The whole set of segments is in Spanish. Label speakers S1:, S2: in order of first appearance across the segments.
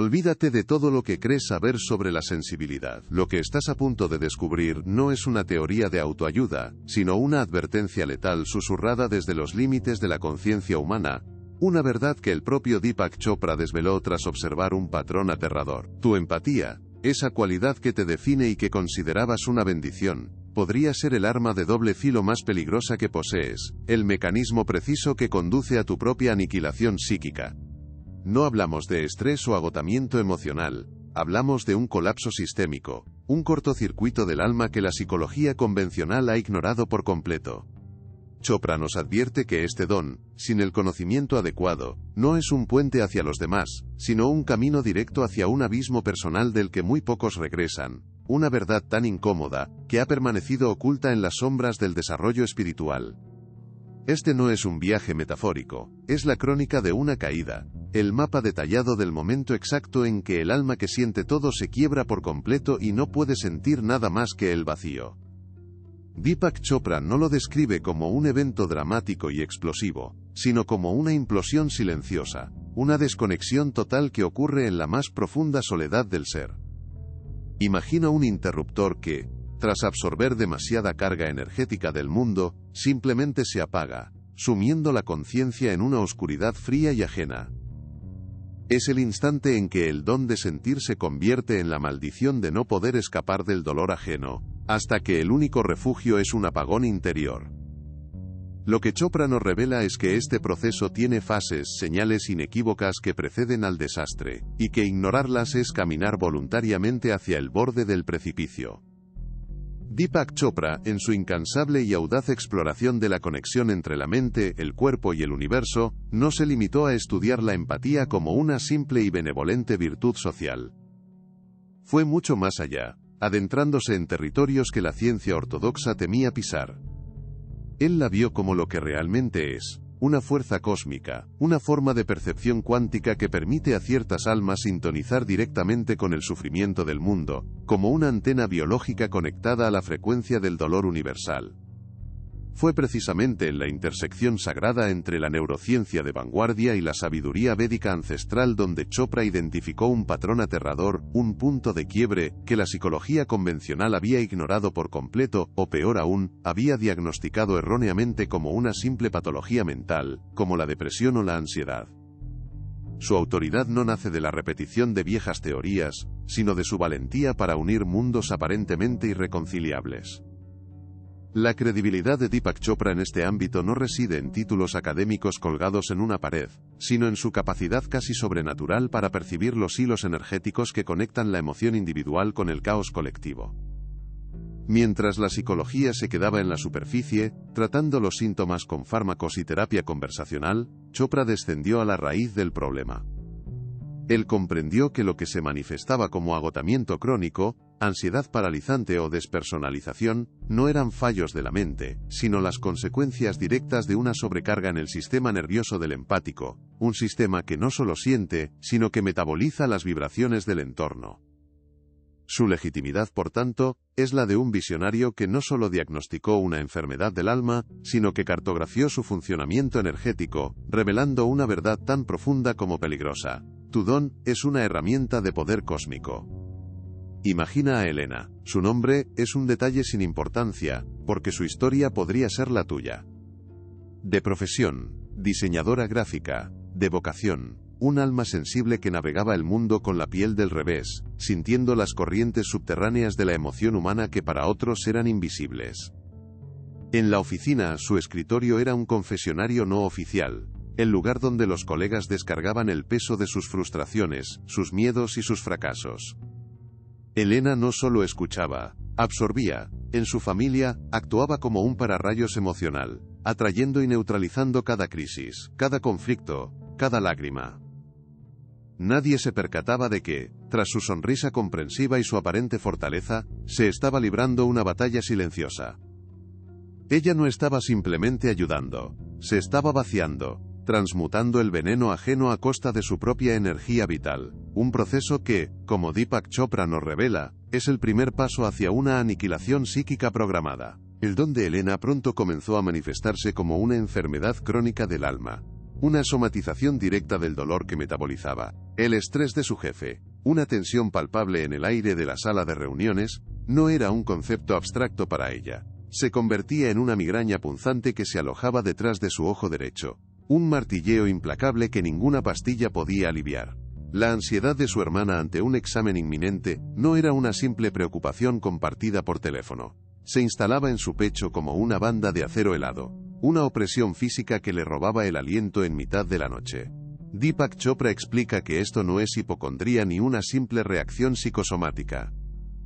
S1: Olvídate de todo lo que crees saber sobre la sensibilidad. Lo que estás a punto de descubrir no es una teoría de autoayuda, sino una advertencia letal susurrada desde los límites de la conciencia humana, una verdad que el propio Deepak Chopra desveló tras observar un patrón aterrador. Tu empatía, esa cualidad que te define y que considerabas una bendición, podría ser el arma de doble filo más peligrosa que posees, el mecanismo preciso que conduce a tu propia aniquilación psíquica. No hablamos de estrés o agotamiento emocional, hablamos de un colapso sistémico, un cortocircuito del alma que la psicología convencional ha ignorado por completo. Chopra nos advierte que este don, sin el conocimiento adecuado, no es un puente hacia los demás, sino un camino directo hacia un abismo personal del que muy pocos regresan, una verdad tan incómoda, que ha permanecido oculta en las sombras del desarrollo espiritual. Este no es un viaje metafórico, es la crónica de una caída, el mapa detallado del momento exacto en que el alma que siente todo se quiebra por completo y no puede sentir nada más que el vacío. Deepak Chopra no lo describe como un evento dramático y explosivo, sino como una implosión silenciosa, una desconexión total que ocurre en la más profunda soledad del ser. Imagina un interruptor que, tras absorber demasiada carga energética del mundo, simplemente se apaga, sumiendo la conciencia en una oscuridad fría y ajena. Es el instante en que el don de sentir se convierte en la maldición de no poder escapar del dolor ajeno, hasta que el único refugio es un apagón interior. Lo que Chopra nos revela es que este proceso tiene fases, señales inequívocas que preceden al desastre, y que ignorarlas es caminar voluntariamente hacia el borde del precipicio. Deepak Chopra, en su incansable y audaz exploración de la conexión entre la mente, el cuerpo y el universo, no se limitó a estudiar la empatía como una simple y benevolente virtud social. Fue mucho más allá, adentrándose en territorios que la ciencia ortodoxa temía pisar. Él la vio como lo que realmente es, una fuerza cósmica, una forma de percepción cuántica que permite a ciertas almas sintonizar directamente con el sufrimiento del mundo, como una antena biológica conectada a la frecuencia del dolor universal. Fue precisamente en la intersección sagrada entre la neurociencia de vanguardia y la sabiduría védica ancestral donde Chopra identificó un patrón aterrador, un punto de quiebre, que la psicología convencional había ignorado por completo, o peor aún, había diagnosticado erróneamente como una simple patología mental, como la depresión o la ansiedad. Su autoridad no nace de la repetición de viejas teorías, sino de su valentía para unir mundos aparentemente irreconciliables. La credibilidad de Deepak Chopra en este ámbito no reside en títulos académicos colgados en una pared, sino en su capacidad casi sobrenatural para percibir los hilos energéticos que conectan la emoción individual con el caos colectivo. Mientras la psicología se quedaba en la superficie, tratando los síntomas con fármacos y terapia conversacional, Chopra descendió a la raíz del problema. Él comprendió que lo que se manifestaba como agotamiento crónico, ansiedad paralizante o despersonalización, no eran fallos de la mente, sino las consecuencias directas de una sobrecarga en el sistema nervioso del empático, un sistema que no solo siente, sino que metaboliza las vibraciones del entorno. Su legitimidad, por tanto, es la de un visionario que no solo diagnosticó una enfermedad del alma, sino que cartografió su funcionamiento energético, revelando una verdad tan profunda como peligrosa. Tu don es una herramienta de poder cósmico. Imagina a Elena. Su nombre es un detalle sin importancia, porque su historia podría ser la tuya. De profesión, diseñadora gráfica, de vocación, un alma sensible que navegaba el mundo con la piel del revés, sintiendo las corrientes subterráneas de la emoción humana que para otros eran invisibles. En la oficina, su escritorio era un confesionario no oficial, el lugar donde los colegas descargaban el peso de sus frustraciones, sus miedos y sus fracasos. Elena no solo escuchaba, absorbía. En su familia, actuaba como un pararrayos emocional, atrayendo y neutralizando cada crisis, cada conflicto, cada lágrima. Nadie se percataba de que, tras su sonrisa comprensiva y su aparente fortaleza, se estaba librando una batalla silenciosa. Ella no estaba simplemente ayudando, se estaba vaciando, transmutando el veneno ajeno a costa de su propia energía vital, un proceso que, como Deepak Chopra nos revela, es el primer paso hacia una aniquilación psíquica programada. El don de Elena pronto comenzó a manifestarse como una enfermedad crónica del alma. una somatización directa del dolor que metabolizaba, el estrés de su jefe, una tensión palpable en el aire de la sala de reuniones, no era un concepto abstracto para ella. Se convertía en una migraña punzante que se alojaba detrás de su ojo derecho, un martilleo implacable que ninguna pastilla podía aliviar. La ansiedad de su hermana ante un examen inminente no era una simple preocupación compartida por teléfono. Se instalaba en su pecho como una banda de acero helado, una opresión física que le robaba el aliento en mitad de la noche. Deepak Chopra explica que esto no es hipocondría ni una simple reacción psicosomática.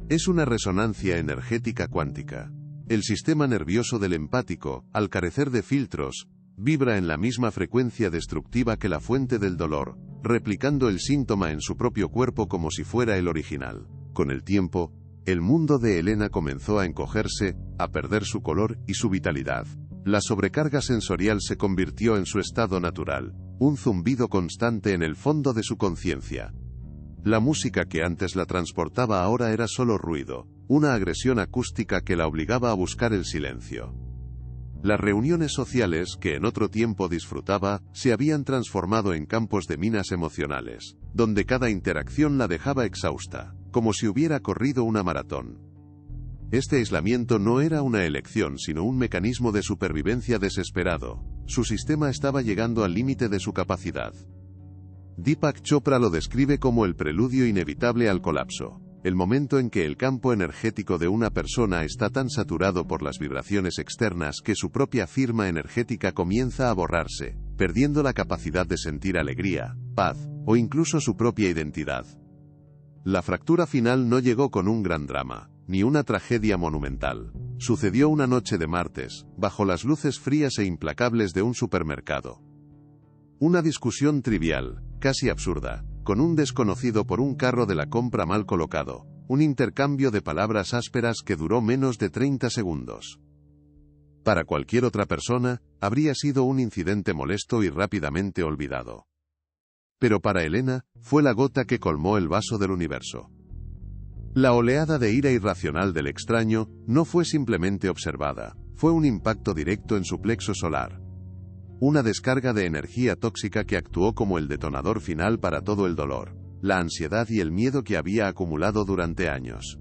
S1: Es una resonancia energética cuántica. El sistema nervioso del empático, al carecer de filtros, vibra en la misma frecuencia destructiva que la fuente del dolor, replicando el síntoma en su propio cuerpo como si fuera el original. Con el tiempo, el mundo de Elena comenzó a encogerse, a perder su color y su vitalidad. La sobrecarga sensorial se convirtió en su estado natural, un zumbido constante en el fondo de su conciencia. La música que antes la transportaba ahora era solo ruido, una agresión acústica que la obligaba a buscar el silencio. Las reuniones sociales, que en otro tiempo disfrutaba, se habían transformado en campos de minas emocionales, donde cada interacción la dejaba exhausta, como si hubiera corrido una maratón. Este aislamiento no era una elección, sino un mecanismo de supervivencia desesperado. Su sistema estaba llegando al límite de su capacidad. Deepak Chopra lo describe como el preludio inevitable al colapso, el momento en que el campo energético de una persona está tan saturado por las vibraciones externas que su propia firma energética comienza a borrarse, perdiendo la capacidad de sentir alegría, paz, o incluso su propia identidad. La fractura final no llegó con un gran drama, ni una tragedia monumental. Sucedió una noche de martes, bajo las luces frías e implacables de un supermercado. Una discusión trivial, casi absurda, con un desconocido por un carro de la compra mal colocado, un intercambio de palabras ásperas que duró menos de 30 segundos. Para cualquier otra persona, habría sido un incidente molesto y rápidamente olvidado. Pero para Elena, fue la gota que colmó el vaso del universo. La oleada de ira irracional del extraño no fue simplemente observada, fue un impacto directo en su plexo solar. Una descarga de energía tóxica que actuó como el detonador final para todo el dolor, la ansiedad y el miedo que había acumulado durante años.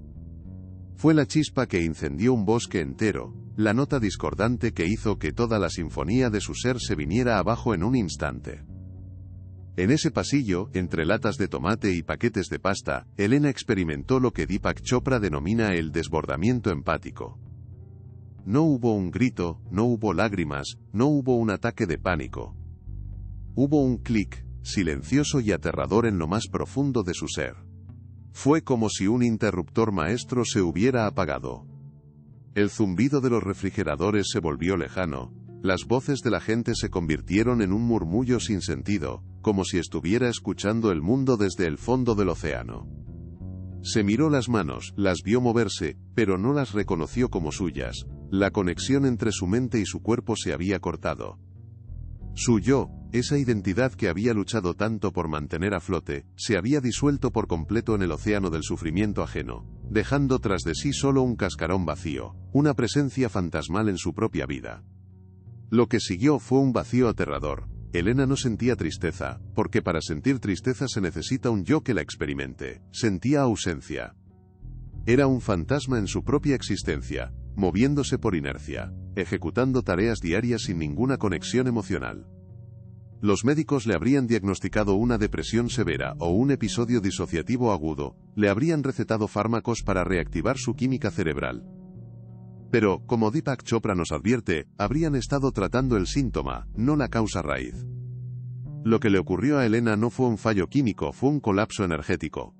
S1: Fue la chispa que incendió un bosque entero, la nota discordante que hizo que toda la sinfonía de su ser se viniera abajo en un instante. En ese pasillo, entre latas de tomate y paquetes de pasta, Elena experimentó lo que Deepak Chopra denomina el desbordamiento empático. No hubo un grito, no hubo lágrimas, no hubo un ataque de pánico. Hubo un clic, silencioso y aterrador en lo más profundo de su ser. Fue como si un interruptor maestro se hubiera apagado. El zumbido de los refrigeradores se volvió lejano, las voces de la gente se convirtieron en un murmullo sin sentido, como si estuviera escuchando el mundo desde el fondo del océano. Se miró las manos, las vio moverse, pero no las reconoció como suyas. La conexión entre su mente y su cuerpo se había cortado. Su yo, esa identidad que había luchado tanto por mantener a flote, se había disuelto por completo en el océano del sufrimiento ajeno, dejando tras de sí solo un cascarón vacío, una presencia fantasmal en su propia vida. Lo que siguió fue un vacío aterrador. Elena no sentía tristeza, porque para sentir tristeza se necesita un yo que la experimente. Sentía ausencia. Era un fantasma en su propia existencia, moviéndose por inercia, ejecutando tareas diarias sin ninguna conexión emocional. Los médicos le habrían diagnosticado una depresión severa o un episodio disociativo agudo, le habrían recetado fármacos para reactivar su química cerebral. Pero, como Deepak Chopra nos advierte, habrían estado tratando el síntoma, no la causa raíz. Lo que le ocurrió a Elena no fue un fallo químico, fue un colapso energético.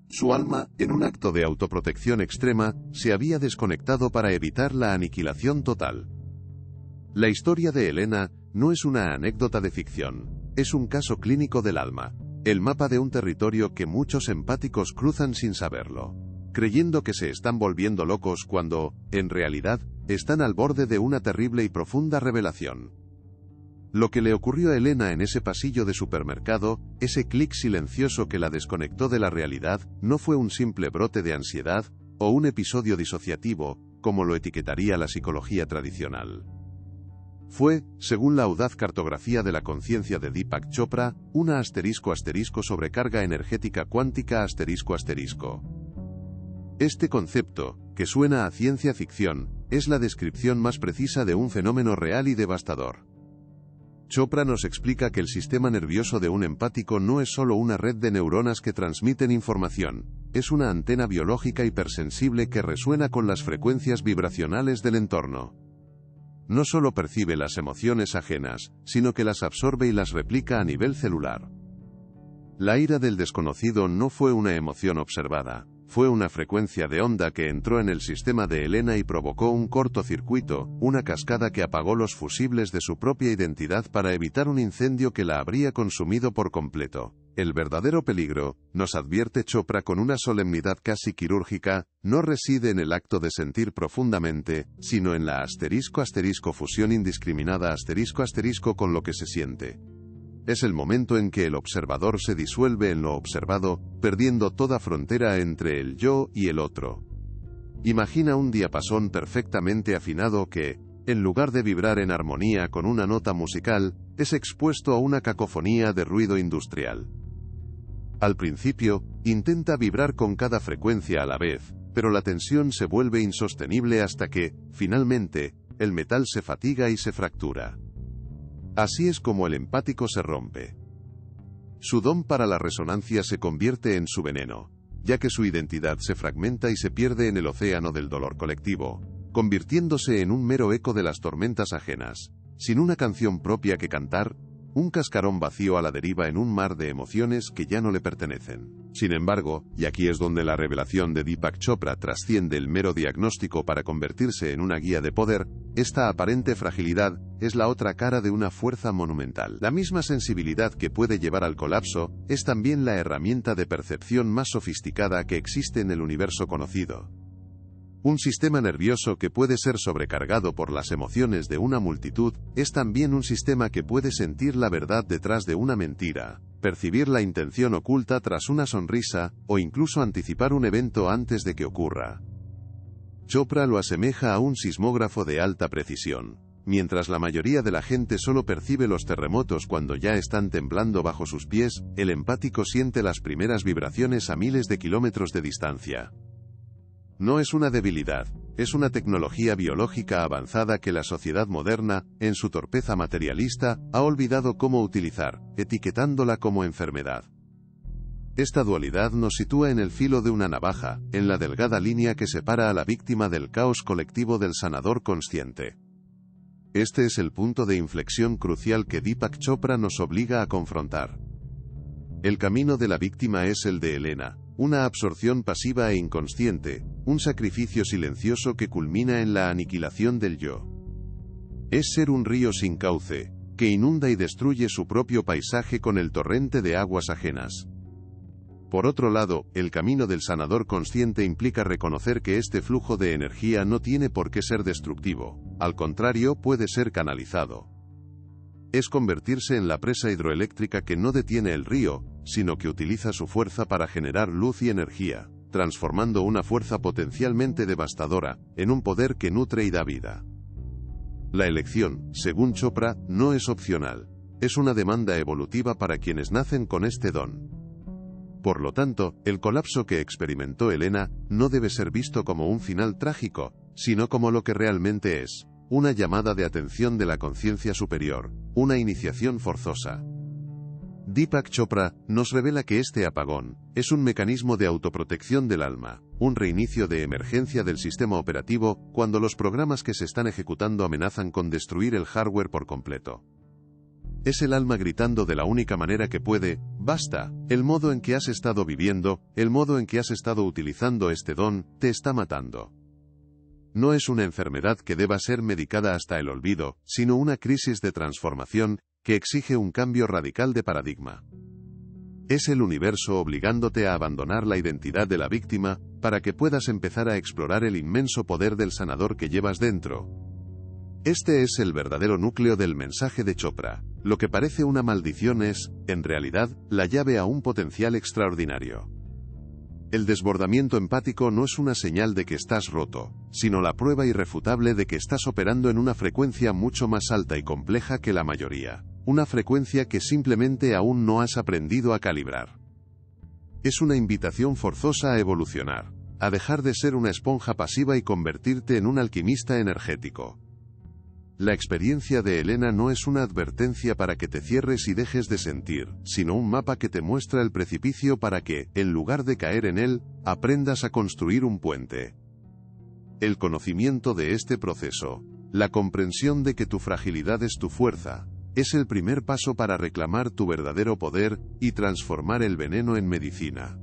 S1: Su alma, en un acto de autoprotección extrema, se había desconectado para evitar la aniquilación total. La historia de Elena no es una anécdota de ficción, es un caso clínico del alma, el mapa de un territorio que muchos empáticos cruzan sin saberlo, creyendo que se están volviendo locos cuando, en realidad, están al borde de una terrible y profunda revelación. Lo que le ocurrió a Elena en ese pasillo de supermercado, ese clic silencioso que la desconectó de la realidad, no fue un simple brote de ansiedad, o un episodio disociativo, como lo etiquetaría la psicología tradicional. Fue, según la audaz cartografía de la conciencia de Deepak Chopra, una ** sobrecarga energética cuántica ***. Este concepto, que suena a ciencia ficción, es la descripción más precisa de un fenómeno real y devastador. Chopra nos explica que el sistema nervioso de un empático no es solo una red de neuronas que transmiten información, es una antena biológica hipersensible que resuena con las frecuencias vibracionales del entorno. No solo percibe las emociones ajenas, sino que las absorbe y las replica a nivel celular. La ira del desconocido no fue una emoción observada, fue una frecuencia de onda que entró en el sistema de Elena y provocó un cortocircuito, una cascada que apagó los fusibles de su propia identidad para evitar un incendio que la habría consumido por completo. El verdadero peligro, nos advierte Chopra con una solemnidad casi quirúrgica, no reside en el acto de sentir profundamente, sino en la *** fusión indiscriminada ** con lo que se siente. Es el momento en que el observador se disuelve en lo observado, perdiendo toda frontera entre el yo y el otro. Imagina un diapasón perfectamente afinado que, en lugar de vibrar en armonía con una nota musical, es expuesto a una cacofonía de ruido industrial. Al principio, intenta vibrar con cada frecuencia a la vez, pero la tensión se vuelve insostenible hasta que, finalmente, el metal se fatiga y se fractura. Así es como el empático se rompe. Su don para la resonancia se convierte en su veneno, ya que su identidad se fragmenta y se pierde en el océano del dolor colectivo, convirtiéndose en un mero eco de las tormentas ajenas, sin una canción propia que cantar, un cascarón vacío a la deriva en un mar de emociones que ya no le pertenecen. Sin embargo, y aquí es donde la revelación de Deepak Chopra trasciende el mero diagnóstico para convertirse en una guía de poder, esta aparente fragilidad es la otra cara de una fuerza monumental. La misma sensibilidad que puede llevar al colapso, es también la herramienta de percepción más sofisticada que existe en el universo conocido. Un sistema nervioso que puede ser sobrecargado por las emociones de una multitud, es también un sistema que puede sentir la verdad detrás de una mentira, percibir la intención oculta tras una sonrisa, o incluso anticipar un evento antes de que ocurra. Chopra lo asemeja a un sismógrafo de alta precisión. Mientras la mayoría de la gente solo percibe los terremotos cuando ya están temblando bajo sus pies, el empático siente las primeras vibraciones a miles de kilómetros de distancia. No es una debilidad, es una tecnología biológica avanzada que la sociedad moderna, en su torpeza materialista, ha olvidado cómo utilizar, etiquetándola como enfermedad. Esta dualidad nos sitúa en el filo de una navaja, en la delgada línea que separa a la víctima del caos colectivo del sanador consciente. Este es el punto de inflexión crucial que Deepak Chopra nos obliga a confrontar. El camino de la víctima es el de Elena, una absorción pasiva e inconsciente, un sacrificio silencioso que culmina en la aniquilación del yo. Es ser un río sin cauce, que inunda y destruye su propio paisaje con el torrente de aguas ajenas. Por otro lado, el camino del sanador consciente implica reconocer que este flujo de energía no tiene por qué ser destructivo, al contrario, puede ser canalizado. Es convertirse en la presa hidroeléctrica que no detiene el río, sino que utiliza su fuerza para generar luz y energía, transformando una fuerza potencialmente devastadora, en un poder que nutre y da vida. La elección, según Chopra, no es opcional, es una demanda evolutiva para quienes nacen con este don. Por lo tanto, el colapso que experimentó Elena, no debe ser visto como un final trágico, sino como lo que realmente es, una llamada de atención de la conciencia superior, una iniciación forzosa. Deepak Chopra nos revela que este apagón es un mecanismo de autoprotección del alma, un reinicio de emergencia del sistema operativo cuando los programas que se están ejecutando amenazan con destruir el hardware por completo. Es el alma gritando de la única manera que puede: basta, el modo en que has estado viviendo, el modo en que has estado utilizando este don, te está matando. No es una enfermedad que deba ser medicada hasta el olvido, sino una crisis de transformación que exige un cambio radical de paradigma. Es el universo obligándote a abandonar la identidad de la víctima, para que puedas empezar a explorar el inmenso poder del sanador que llevas dentro. Este es el verdadero núcleo del mensaje de Chopra. Lo que parece una maldición es, en realidad, la llave a un potencial extraordinario. El desbordamiento empático no es una señal de que estás roto, sino la prueba irrefutable de que estás operando en una frecuencia mucho más alta y compleja que la mayoría. Una frecuencia que simplemente aún no has aprendido a calibrar. Es una invitación forzosa a evolucionar, a dejar de ser una esponja pasiva y convertirte en un alquimista energético. La experiencia de Elena no es una advertencia para que te cierres y dejes de sentir, sino un mapa que te muestra el precipicio para que, en lugar de caer en él, aprendas a construir un puente. El conocimiento de este proceso, la comprensión de que tu fragilidad es tu fuerza, es el primer paso para reclamar tu verdadero poder y transformar el veneno en medicina.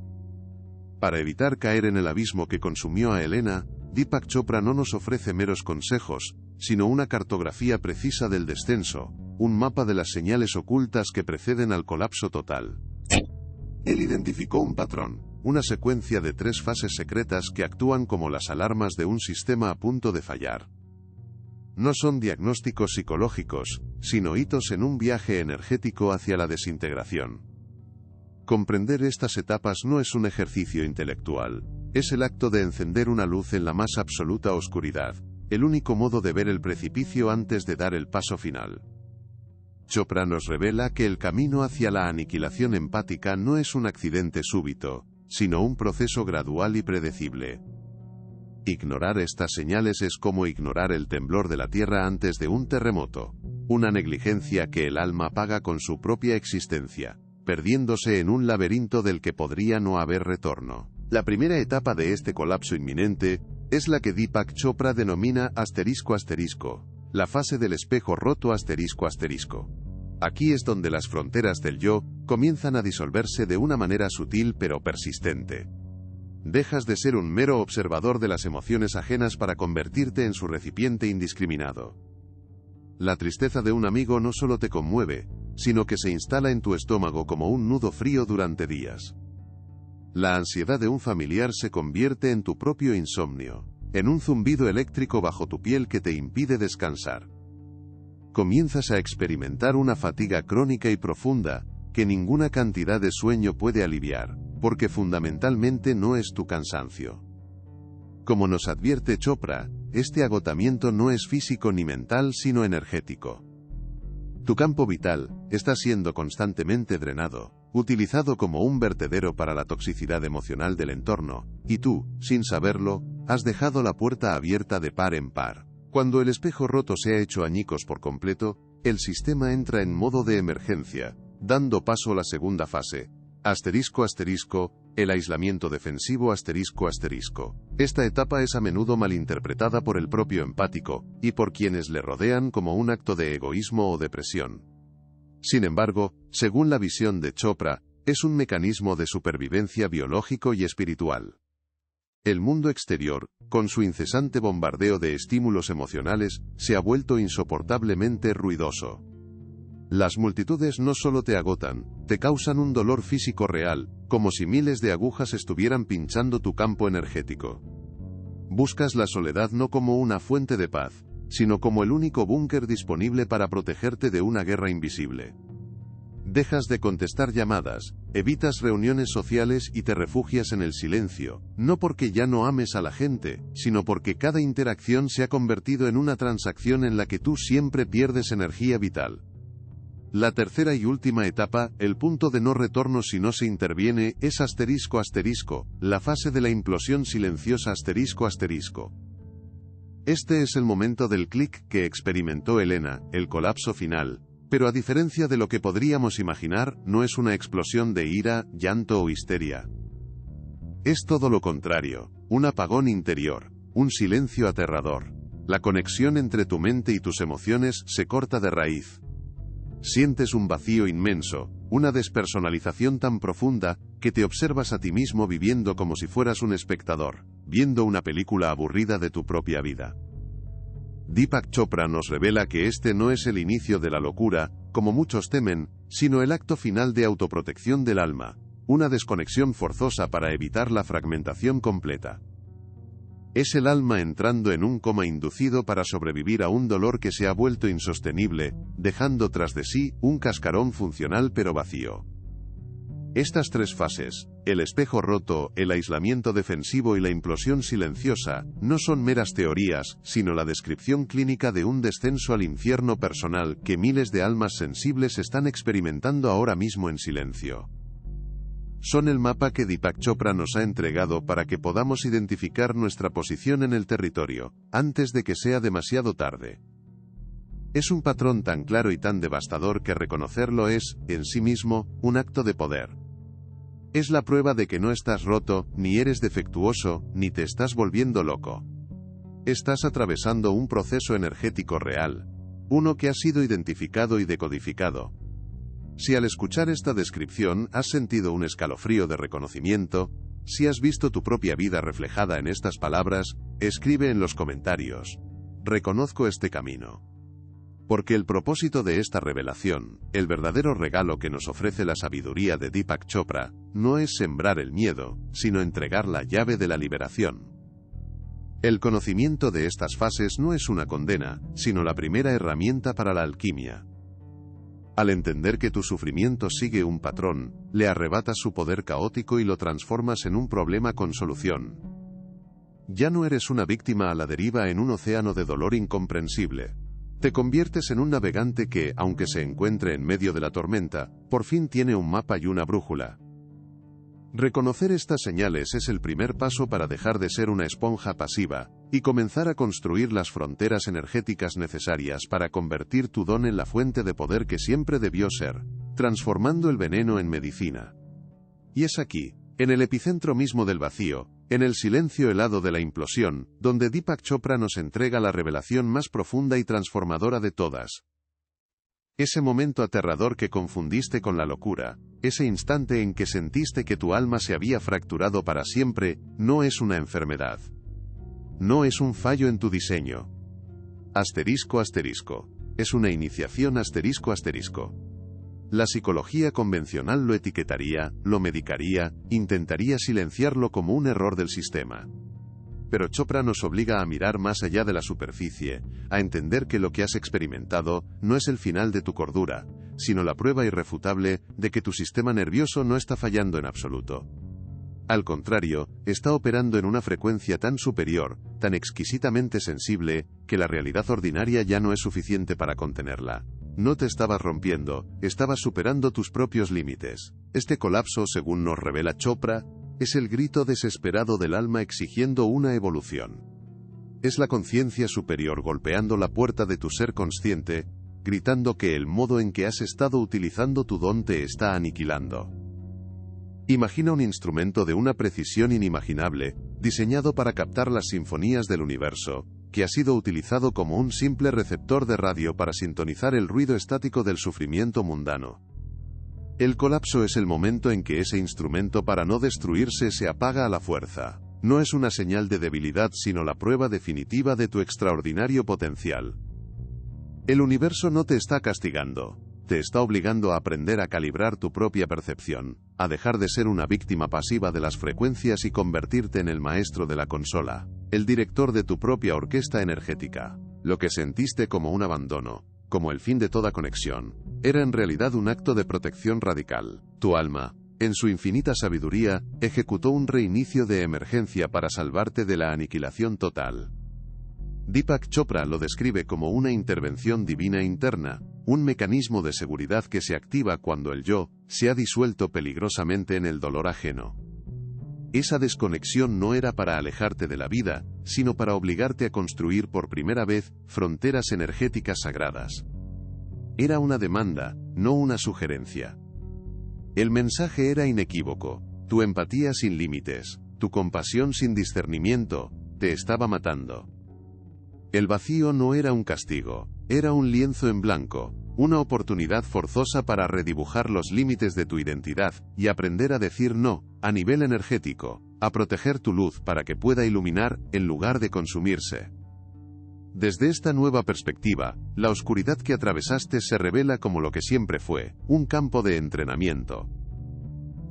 S1: Para evitar caer en el abismo que consumió a Elena, Deepak Chopra no nos ofrece meros consejos, sino una cartografía precisa del descenso, un mapa de las señales ocultas que preceden al colapso total. Él identificó un patrón, una secuencia de 3 fases secretas que actúan como las alarmas de un sistema a punto de fallar. No son diagnósticos psicológicos, sino hitos en un viaje energético hacia la desintegración. Comprender estas etapas no es un ejercicio intelectual, es el acto de encender una luz en la más absoluta oscuridad, el único modo de ver el precipicio antes de dar el paso final. Chopra nos revela que el camino hacia la aniquilación empática no es un accidente súbito, sino un proceso gradual y predecible. Ignorar estas señales es como ignorar el temblor de la tierra antes de un terremoto, una negligencia que el alma paga con su propia existencia, perdiéndose en un laberinto del que podría no haber retorno. La primera etapa de este colapso inminente es la que Deepak Chopra denomina ***, la fase del espejo roto ***. Aquí es donde las fronteras del yo comienzan a disolverse de una manera sutil pero persistente. Dejas de ser un mero observador de las emociones ajenas para convertirte en su recipiente indiscriminado. La tristeza de un amigo no solo te conmueve, sino que se instala en tu estómago como un nudo frío durante días. La ansiedad de un familiar se convierte en tu propio insomnio, en un zumbido eléctrico bajo tu piel que te impide descansar. Comienzas a experimentar una fatiga crónica y profunda, que ninguna cantidad de sueño puede aliviar, porque fundamentalmente no es tu cansancio. Como nos advierte Chopra, este agotamiento no es físico ni mental sino energético. Tu campo vital está siendo constantemente drenado, utilizado como un vertedero para la toxicidad emocional del entorno, y tú, sin saberlo, has dejado la puerta abierta de par en par. Cuando el espejo roto se ha hecho añicos por completo, el sistema entra en modo de emergencia, dando paso a la segunda fase, el aislamiento defensivo ***. Esta etapa es a menudo malinterpretada por el propio empático, y por quienes le rodean como un acto de egoísmo o depresión. Sin embargo, según la visión de Chopra, es un mecanismo de supervivencia biológico y espiritual. El mundo exterior, con su incesante bombardeo de estímulos emocionales, se ha vuelto insoportablemente ruidoso. Las multitudes no solo te agotan, te causan un dolor físico real, como si miles de agujas estuvieran pinchando tu campo energético. Buscas la soledad no como una fuente de paz, sino como el único búnker disponible para protegerte de una guerra invisible. Dejas de contestar llamadas, evitas reuniones sociales y te refugias en el silencio, no porque ya no ames a la gente, sino porque cada interacción se ha convertido en una transacción en la que tú siempre pierdes energía vital. La tercera y última etapa, el punto de no retorno si no se interviene, es ***, la fase de la implosión silenciosa ***. Este es el momento del clic que experimentó Elena, el colapso final, pero a diferencia de lo que podríamos imaginar, no es una explosión de ira, llanto o histeria. Es todo lo contrario, un apagón interior, un silencio aterrador. La conexión entre tu mente y tus emociones se corta de raíz. Sientes un vacío inmenso, una despersonalización tan profunda, que te observas a ti mismo viviendo como si fueras un espectador, viendo una película aburrida de tu propia vida. Deepak Chopra nos revela que este no es el inicio de la locura, como muchos temen, sino el acto final de autoprotección del alma, una desconexión forzosa para evitar la fragmentación completa. Es el alma entrando en un coma inducido para sobrevivir a un dolor que se ha vuelto insostenible, dejando tras de sí un cascarón funcional pero vacío. Estas tres fases, el espejo roto, el aislamiento defensivo y la implosión silenciosa, no son meras teorías, sino la descripción clínica de un descenso al infierno personal que miles de almas sensibles están experimentando ahora mismo en silencio. Son el mapa que Deepak Chopra nos ha entregado para que podamos identificar nuestra posición en el territorio, antes de que sea demasiado tarde. Es un patrón tan claro y tan devastador que reconocerlo es, en sí mismo, un acto de poder. Es la prueba de que no estás roto, ni eres defectuoso, ni te estás volviendo loco. Estás atravesando un proceso energético real, uno que ha sido identificado y decodificado. Si al escuchar esta descripción has sentido un escalofrío de reconocimiento, si has visto tu propia vida reflejada en estas palabras, escribe en los comentarios: reconozco este camino. Porque el propósito de esta revelación, el verdadero regalo que nos ofrece la sabiduría de Deepak Chopra, no es sembrar el miedo, sino entregar la llave de la liberación. El conocimiento de estas fases no es una condena, sino la primera herramienta para la alquimia. Al entender que tu sufrimiento sigue un patrón, le arrebatas su poder caótico y lo transformas en un problema con solución. Ya no eres una víctima a la deriva en un océano de dolor incomprensible. Te conviertes en un navegante que, aunque se encuentre en medio de la tormenta, por fin tiene un mapa y una brújula. Reconocer estas señales es el primer paso para dejar de ser una esponja pasiva, y comenzar a construir las fronteras energéticas necesarias para convertir tu don en la fuente de poder que siempre debió ser, transformando el veneno en medicina. Y es aquí, en el epicentro mismo del vacío, en el silencio helado de la implosión, donde Deepak Chopra nos entrega la revelación más profunda y transformadora de todas. Ese momento aterrador que confundiste con la locura, ese instante en que sentiste que tu alma se había fracturado para siempre, no es una enfermedad. No es un fallo en tu diseño. Asterisco asterisco. Es una iniciación asterisco asterisco. La psicología convencional lo etiquetaría, lo medicaría, intentaría silenciarlo como un error del sistema. Pero Chopra nos obliga a mirar más allá de la superficie, a entender que lo que has experimentado no es el final de tu cordura, sino la prueba irrefutable de que tu sistema nervioso no está fallando en absoluto. Al contrario, está operando en una frecuencia tan superior, tan exquisitamente sensible, que la realidad ordinaria ya no es suficiente para contenerla. No te estabas rompiendo, estabas superando tus propios límites. Este colapso, según nos revela Chopra, es el grito desesperado del alma exigiendo una evolución. Es la conciencia superior golpeando la puerta de tu ser consciente, gritando que el modo en que has estado utilizando tu don te está aniquilando. Imagina un instrumento de una precisión inimaginable, diseñado para captar las sinfonías del universo, que ha sido utilizado como un simple receptor de radio para sintonizar el ruido estático del sufrimiento mundano. El colapso es el momento en que ese instrumento, para no destruirse, se apaga a la fuerza. No es una señal de debilidad, sino la prueba definitiva de tu extraordinario potencial. El universo no te está castigando, te está obligando a aprender a calibrar tu propia percepción, a dejar de ser una víctima pasiva de las frecuencias y convertirte en el maestro de la consola, el director de tu propia orquesta energética. Lo que sentiste como un abandono, como el fin de toda conexión, era en realidad un acto de protección radical. Tu alma, en su infinita sabiduría, ejecutó un reinicio de emergencia para salvarte de la aniquilación total. Deepak Chopra lo describe como una intervención divina interna, un mecanismo de seguridad que se activa cuando el yo se ha disuelto peligrosamente en el dolor ajeno. Esa desconexión no era para alejarte de la vida, sino para obligarte a construir por primera vez fronteras energéticas sagradas. Era una demanda, no una sugerencia. El mensaje era inequívoco: tu empatía sin límites, tu compasión sin discernimiento, te estaba matando. El vacío no era un castigo, era un lienzo en blanco, una oportunidad forzosa para redibujar los límites de tu identidad y aprender a decir no, a nivel energético, a proteger tu luz para que pueda iluminar en lugar de consumirse. Desde esta nueva perspectiva, la oscuridad que atravesaste se revela como lo que siempre fue, un campo de entrenamiento.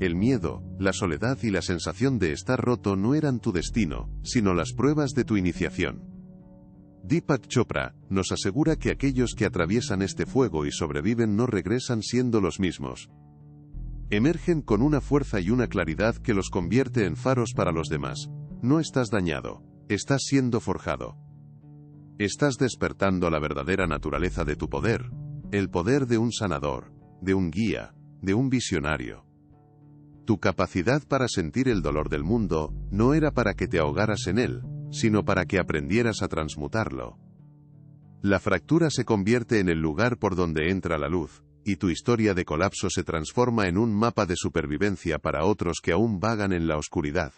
S1: El miedo, la soledad y la sensación de estar roto no eran tu destino, sino las pruebas de tu iniciación. Deepak Chopra nos asegura que aquellos que atraviesan este fuego y sobreviven no regresan siendo los mismos. Emergen con una fuerza y una claridad que los convierte en faros para los demás. No estás dañado, estás siendo forjado. Estás despertando la verdadera naturaleza de tu poder, el poder de un sanador, de un guía, de un visionario. Tu capacidad para sentir el dolor del mundo no era para que te ahogaras en él, sino para que aprendieras a transmutarlo. La fractura se convierte en el lugar por donde entra la luz, y tu historia de colapso se transforma en un mapa de supervivencia para otros que aún vagan en la oscuridad.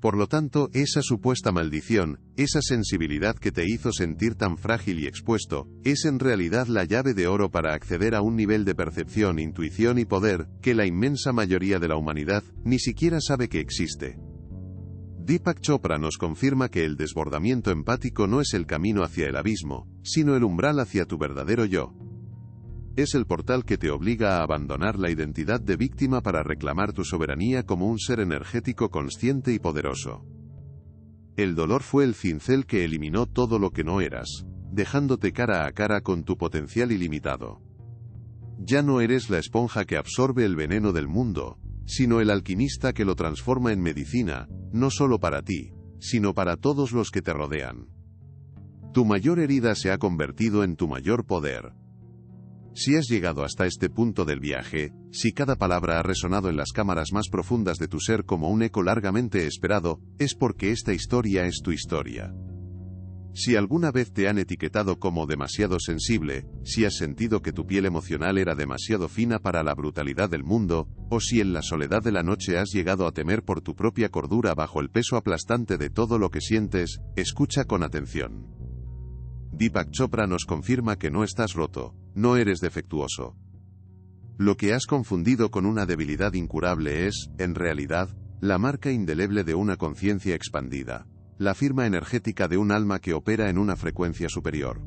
S1: Por lo tanto, esa supuesta maldición, esa sensibilidad que te hizo sentir tan frágil y expuesto, es en realidad la llave de oro para acceder a un nivel de percepción, intuición y poder que la inmensa mayoría de la humanidad ni siquiera sabe que existe. Deepak Chopra nos confirma que el desbordamiento empático no es el camino hacia el abismo, sino el umbral hacia tu verdadero yo. Es el portal que te obliga a abandonar la identidad de víctima para reclamar tu soberanía como un ser energético consciente y poderoso. El dolor fue el cincel que eliminó todo lo que no eras, dejándote cara a cara con tu potencial ilimitado. Ya no eres la esponja que absorbe el veneno del mundo, sino el alquimista que lo transforma en medicina, no solo para ti, sino para todos los que te rodean. Tu mayor herida se ha convertido en tu mayor poder. Si has llegado hasta este punto del viaje, si cada palabra ha resonado en las cámaras más profundas de tu ser como un eco largamente esperado, es porque esta historia es tu historia. Si alguna vez te han etiquetado como demasiado sensible, si has sentido que tu piel emocional era demasiado fina para la brutalidad del mundo, o si en la soledad de la noche has llegado a temer por tu propia cordura bajo el peso aplastante de todo lo que sientes, escucha con atención. Deepak Chopra nos confirma que no estás roto, no eres defectuoso. Lo que has confundido con una debilidad incurable es, en realidad, la marca indeleble de una conciencia expandida, la firma energética de un alma que opera en una frecuencia superior.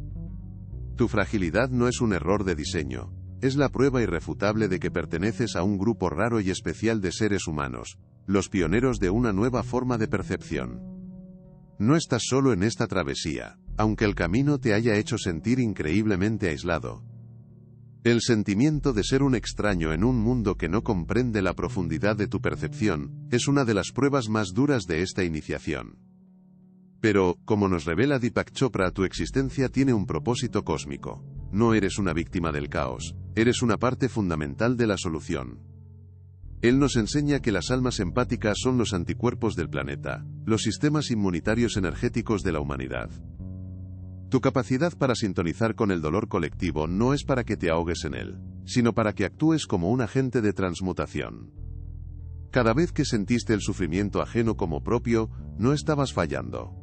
S1: Tu fragilidad no es un error de diseño, es la prueba irrefutable de que perteneces a un grupo raro y especial de seres humanos, los pioneros de una nueva forma de percepción. No estás solo en esta travesía, aunque el camino te haya hecho sentir increíblemente aislado. El sentimiento de ser un extraño en un mundo que no comprende la profundidad de tu percepción, es una de las pruebas más duras de esta iniciación. Pero, como nos revela Deepak Chopra, tu existencia tiene un propósito cósmico. No eres una víctima del caos, eres una parte fundamental de la solución. Él nos enseña que las almas empáticas son los anticuerpos del planeta, los sistemas inmunitarios energéticos de la humanidad. Tu capacidad para sintonizar con el dolor colectivo no es para que te ahogues en él, sino para que actúes como un agente de transmutación. Cada vez que sentiste el sufrimiento ajeno como propio, no estabas fallando.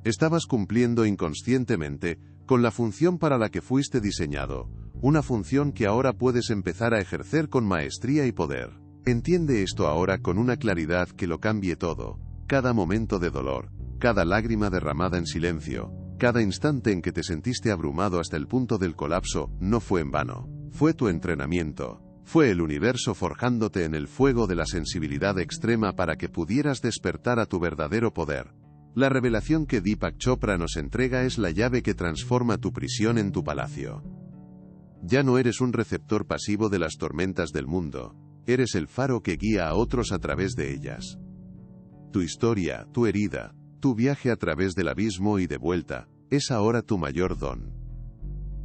S1: Estabas cumpliendo inconscientemente con la función para la que fuiste diseñado, una función que ahora puedes empezar a ejercer con maestría y poder. Entiende esto ahora con una claridad que lo cambie todo. Cada momento de dolor, cada lágrima derramada en silencio, cada instante en que te sentiste abrumado hasta el punto del colapso, no fue en vano. Fue tu entrenamiento. Fue el universo forjándote en el fuego de la sensibilidad extrema para que pudieras despertar a tu verdadero poder. La revelación que Deepak Chopra nos entrega es la llave que transforma tu prisión en tu palacio. Ya no eres un receptor pasivo de las tormentas del mundo, eres el faro que guía a otros a través de ellas. Tu historia, tu herida, tu viaje a través del abismo y de vuelta, es ahora tu mayor don.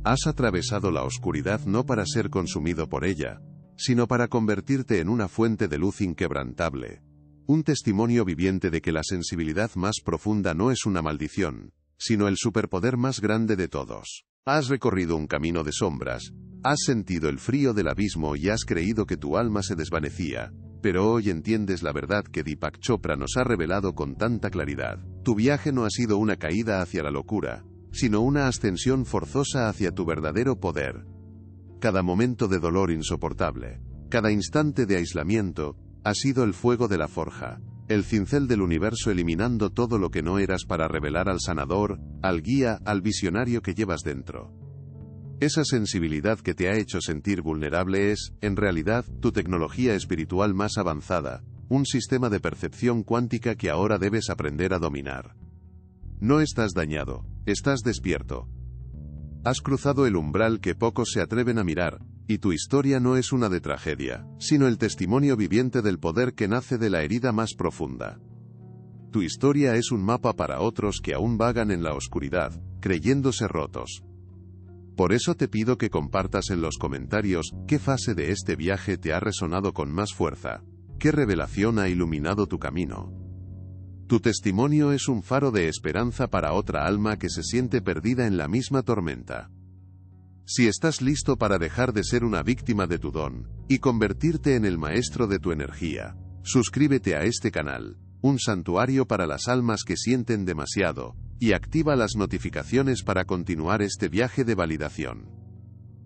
S1: Has atravesado la oscuridad no para ser consumido por ella, sino para convertirte en una fuente de luz inquebrantable. Un testimonio viviente de que la sensibilidad más profunda no es una maldición, sino el superpoder más grande de todos. Has recorrido un camino de sombras, has sentido el frío del abismo y has creído que tu alma se desvanecía, pero hoy entiendes la verdad que Deepak Chopra nos ha revelado con tanta claridad. Tu viaje no ha sido una caída hacia la locura, sino una ascensión forzosa hacia tu verdadero poder. Cada momento de dolor insoportable, cada instante de aislamiento, ha sido el fuego de la forja, el cincel del universo eliminando todo lo que no eras para revelar al sanador, al guía, al visionario que llevas dentro. Esa sensibilidad que te ha hecho sentir vulnerable es, en realidad, tu tecnología espiritual más avanzada, un sistema de percepción cuántica que ahora debes aprender a dominar. No estás dañado, estás despierto. Has cruzado el umbral que pocos se atreven a mirar, Y tu historia no es una de tragedia, sino el testimonio viviente del poder que nace de la herida más profunda. Tu historia es un mapa para otros que aún vagan en la oscuridad, creyéndose rotos. Por eso te pido que compartas en los comentarios qué fase de este viaje te ha resonado con más fuerza, qué revelación ha iluminado tu camino. Tu testimonio es un faro de esperanza para otra alma que se siente perdida en la misma tormenta. Si estás listo para dejar de ser una víctima de tu don y convertirte en el maestro de tu energía, suscríbete a este canal, un santuario para las almas que sienten demasiado, y activa las notificaciones para continuar este viaje de validación.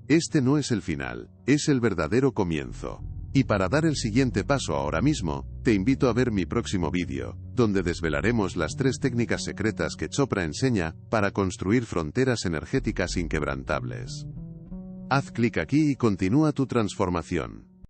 S1: Este no es el final, es el verdadero comienzo. Y para dar el siguiente paso ahora mismo, te invito a ver mi próximo vídeo, donde desvelaremos las 3 técnicas secretas que Chopra enseña para construir fronteras energéticas inquebrantables. Haz clic aquí y continúa tu transformación.